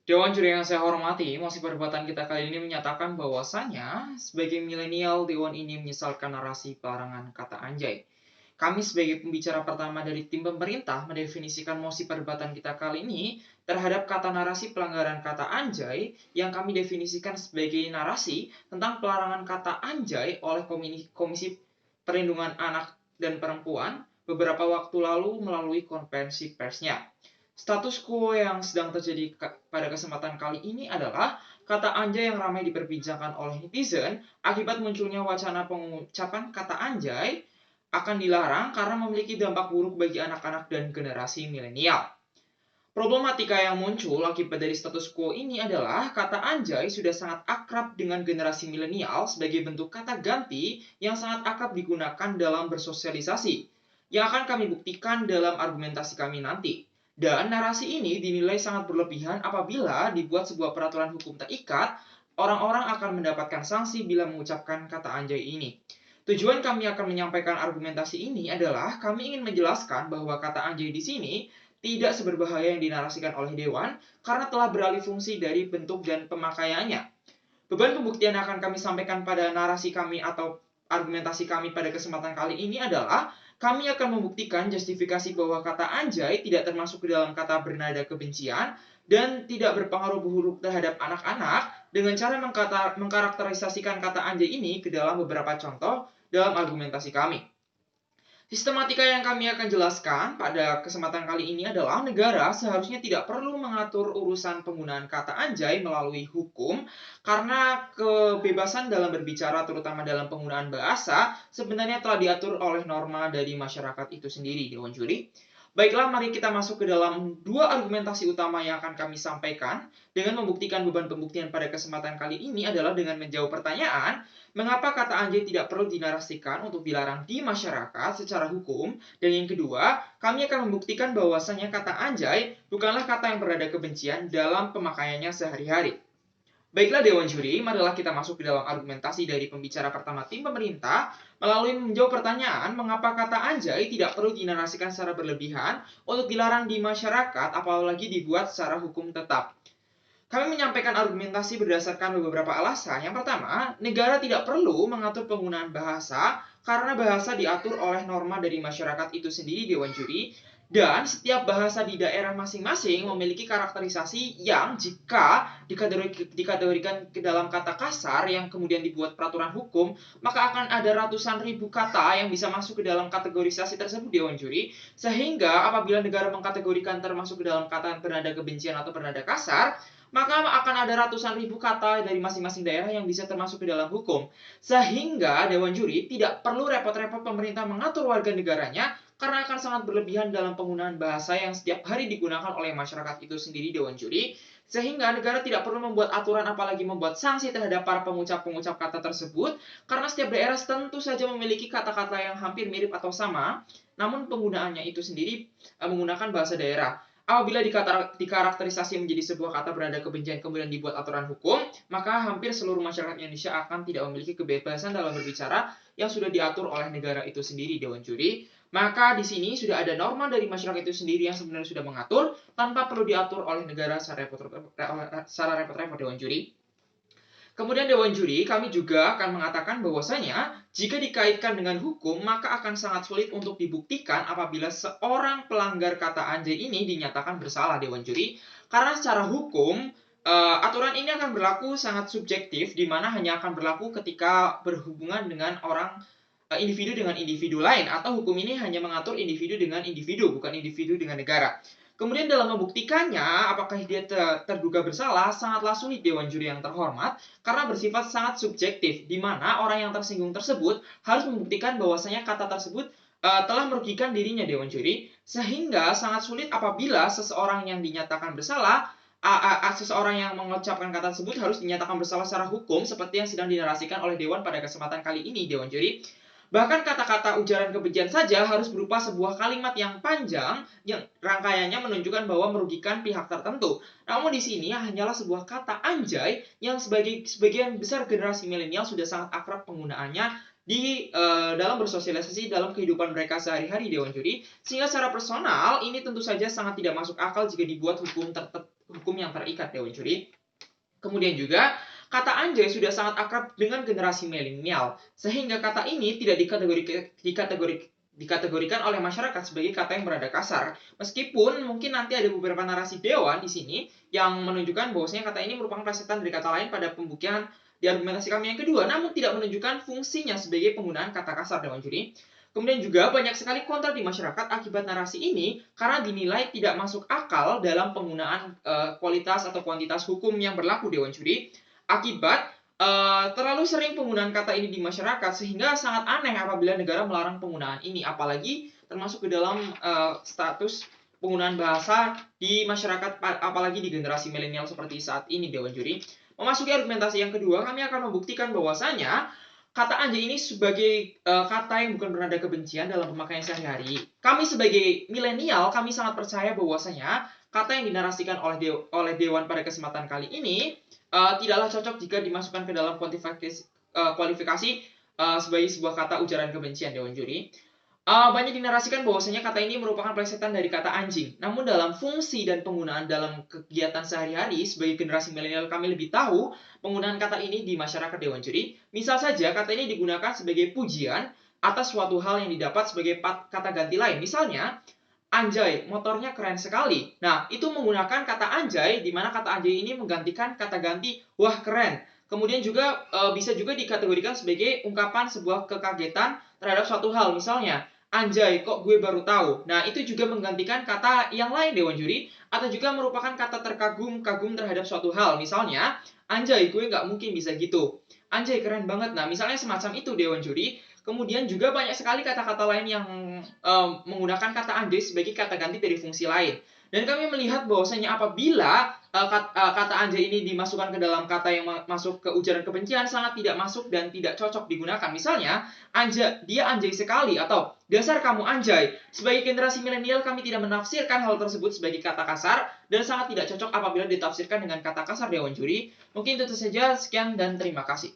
Dewan juri yang saya hormati, mosi perdebatan kita kali ini menyatakan bahwasanya sebagai milenial, Dewan ini menyesalkan narasi pelarangan kata anjay. Kami sebagai pembicara pertama dari tim pemerintah mendefinisikan mosi perdebatan kita kali ini terhadap kata narasi pelanggaran kata anjay yang kami definisikan sebagai narasi tentang pelarangan kata anjay oleh Komisi Perlindungan Anak dan Perempuan beberapa waktu lalu melalui konferensi persnya. Status quo yang sedang terjadi pada kesempatan kali ini adalah kata anjay yang ramai diperbincangkan oleh netizen akibat munculnya wacana pengucapan kata anjay akan dilarang karena memiliki dampak buruk bagi anak-anak dan generasi milenial. Problematika yang muncul akibat dari status quo ini adalah kata anjay sudah sangat akrab dengan generasi milenial sebagai bentuk kata ganti yang sangat akrab digunakan dalam bersosialisasi, yang akan kami buktikan dalam argumentasi kami nanti. Dan narasi ini dinilai sangat berlebihan apabila dibuat sebuah peraturan hukum terikat, orang-orang akan mendapatkan sanksi bila mengucapkan kata anjay ini. Tujuan kami akan menyampaikan argumentasi ini adalah kami ingin menjelaskan bahwa kata anjay di sini tidak seberbahaya yang dinarasikan oleh Dewan karena telah beralih fungsi dari bentuk dan pemakaiannya. Beban pembuktian yang akan kami sampaikan pada narasi kami atau argumentasi kami pada kesempatan kali ini adalah kami akan membuktikan justifikasi bahwa kata anjay tidak termasuk ke dalam kata bernada kebencian dan tidak berpengaruh buruk terhadap anak-anak dengan cara mengkarakterisasikan kata anjay ini ke dalam beberapa contoh dalam argumentasi kami. Sistematika yang kami akan jelaskan pada kesempatan kali ini adalah negara seharusnya tidak perlu mengatur urusan penggunaan kata anjay melalui hukum karena kebebasan dalam berbicara terutama dalam penggunaan bahasa sebenarnya telah diatur oleh norma dari masyarakat itu sendiri, Dewan Juri. Baiklah, mari kita masuk ke dalam dua argumentasi utama yang akan kami sampaikan dengan membuktikan beban pembuktian pada kesempatan kali ini adalah dengan menjawab pertanyaan, mengapa kata anjay tidak perlu dinarasikan untuk dilarang di masyarakat secara hukum? Dan yang kedua, kami akan membuktikan bahwasannya kata anjay bukanlah kata yang berada kebencian dalam pemakaiannya sehari-hari. Baiklah Dewan Juri, marilah kita masuk ke dalam argumentasi dari pembicara pertama tim pemerintah melalui menjawab pertanyaan mengapa kata anjay tidak perlu dinarasikan secara berlebihan untuk dilarang di masyarakat apalagi dibuat secara hukum tetap. Kami menyampaikan argumentasi berdasarkan beberapa alasan. Yang pertama, negara tidak perlu mengatur penggunaan bahasa karena bahasa diatur oleh norma dari masyarakat itu sendiri, Dewan Juri. Dan setiap bahasa di daerah masing-masing memiliki karakterisasi yang jika dikategorikan ke dalam kata kasar yang kemudian dibuat peraturan hukum, maka akan ada ratusan ribu kata yang bisa masuk ke dalam kategorisasi tersebut, Dewan Juri. Sehingga apabila negara mengkategorikan termasuk ke dalam kata bernada kebencian atau bernada kasar, maka akan ada ratusan ribu kata dari masing-masing daerah yang bisa termasuk ke dalam hukum. Sehingga Dewan Juri tidak perlu repot-repot pemerintah mengatur warga negaranya karena akan sangat berlebihan dalam penggunaan bahasa yang setiap hari digunakan oleh masyarakat itu sendiri, Dewan Juri. Sehingga negara tidak perlu membuat aturan apalagi membuat sanksi terhadap para pengucap-pengucap kata tersebut karena setiap daerah tentu saja memiliki kata-kata yang hampir mirip atau sama, namun penggunaannya itu sendiri menggunakan bahasa daerah. Apabila dikarakterisasi menjadi sebuah kata bernada kebencian kemudian dibuat aturan hukum, maka hampir seluruh masyarakat Indonesia akan tidak memiliki kebebasan dalam berbicara yang sudah diatur oleh negara itu sendiri, Dewan Juri. Maka di sini sudah ada norma dari masyarakat itu sendiri yang sebenarnya sudah mengatur tanpa perlu diatur oleh negara secara repot-repot, Dewan Juri. Kemudian Dewan Juri, kami juga akan mengatakan bahwasanya jika dikaitkan dengan hukum, maka akan sangat sulit untuk dibuktikan apabila seorang pelanggar kata anjay ini dinyatakan bersalah, Dewan Juri. Karena secara hukum, aturan ini akan berlaku sangat subjektif, di mana hanya akan berlaku ketika berhubungan dengan individu dengan individu lain, atau hukum ini hanya mengatur individu dengan individu, bukan individu dengan negara. Kemudian dalam membuktikannya, apakah dia terduga bersalah, sangatlah sulit Dewan Juri yang terhormat, karena bersifat sangat subjektif, di mana orang yang tersinggung tersebut harus membuktikan bahwasanya kata tersebut telah merugikan dirinya, Dewan Juri, sehingga sangat sulit apabila seseorang yang dinyatakan bersalah, seseorang yang mengucapkan kata tersebut harus dinyatakan bersalah secara hukum, seperti yang sedang dinarasikan oleh Dewan pada kesempatan kali ini, Dewan Juri. Bahkan kata-kata ujaran kebencian saja harus berupa sebuah kalimat yang panjang yang rangkaiannya menunjukkan bahwa merugikan pihak tertentu. Namun di sini hanyalah sebuah kata anjay yang sebagian besar generasi milenial sudah sangat akrab penggunaannya di dalam bersosialisasi dalam kehidupan mereka sehari-hari, Dewan Juri. Sehingga secara personal ini tentu saja sangat tidak masuk akal jika dibuat hukum yang terikat, Dewan Juri. Kemudian juga, kata anjay sudah sangat akrab dengan generasi milenial, sehingga kata ini tidak dikategorikan oleh masyarakat sebagai kata yang berada kasar. Meskipun mungkin nanti ada beberapa narasi dewan di sini yang menunjukkan bahwasanya kata ini merupakan plesetan dari kata lain pada pembuktian di argumentasi kami yang kedua, namun tidak menunjukkan fungsinya sebagai penggunaan kata kasar, Dewan Juri. Kemudian juga banyak sekali kontra di masyarakat akibat narasi ini karena dinilai tidak masuk akal dalam penggunaan kualitas atau kuantitas hukum yang berlaku, Dewan Juri. Akibat terlalu sering penggunaan kata ini di masyarakat sehingga sangat aneh apabila negara melarang penggunaan ini, apalagi termasuk ke dalam status penggunaan bahasa di masyarakat, apalagi di generasi milenial seperti saat ini, Dewan Juri. Memasuki argumentasi yang kedua, kami akan membuktikan bahwasanya kata anjay ini sebagai kata yang bukan bernada kebencian dalam pemakaian sehari-hari. Kami sebagai milenial, kami sangat percaya bahwasanya kata yang dinarasikan oleh Dewan pada kesempatan kali ini tidaklah cocok jika dimasukkan ke dalam kualifikasi sebagai sebuah kata ujaran kebencian, Dewan Juri. Banyak dinarasikan bahwasanya kata ini merupakan plesetan dari kata anjing. Namun dalam fungsi dan penggunaan dalam kegiatan sehari-hari, sebagai generasi milenial kami lebih tahu penggunaan kata ini di masyarakat, Dewan Juri. Misal saja kata ini digunakan sebagai pujian atas suatu hal yang didapat sebagai kata ganti lain. Misalnya, anjay, motornya keren sekali. Nah, itu menggunakan kata anjay, di mana kata anjay ini menggantikan kata ganti wah keren. Kemudian juga bisa juga dikategorikan sebagai ungkapan sebuah kekagetan terhadap suatu hal. Misalnya, anjay, kok gue baru tahu. Nah, itu juga menggantikan kata yang lain, Dewan Juri, atau juga merupakan kata terkagum-kagum terhadap suatu hal. Misalnya, anjay, gue nggak mungkin bisa gitu. Anjay, keren banget. Nah, misalnya semacam itu, Dewan Juri. Kemudian juga banyak sekali kata-kata lain yang menggunakan kata anjay sebagai kata ganti dari fungsi lain. Dan kami melihat bahwasanya apabila kata anjay ini dimasukkan ke dalam kata yang masuk ke ujaran kebencian, sangat tidak masuk dan tidak cocok digunakan. Misalnya, dia anjay sekali, atau dasar kamu anjay. Sebagai generasi milenial, kami tidak menafsirkan hal tersebut sebagai kata kasar dan sangat tidak cocok apabila ditafsirkan dengan kata kasar, Dewan Juri. Mungkin itu saja, sekian dan terima kasih.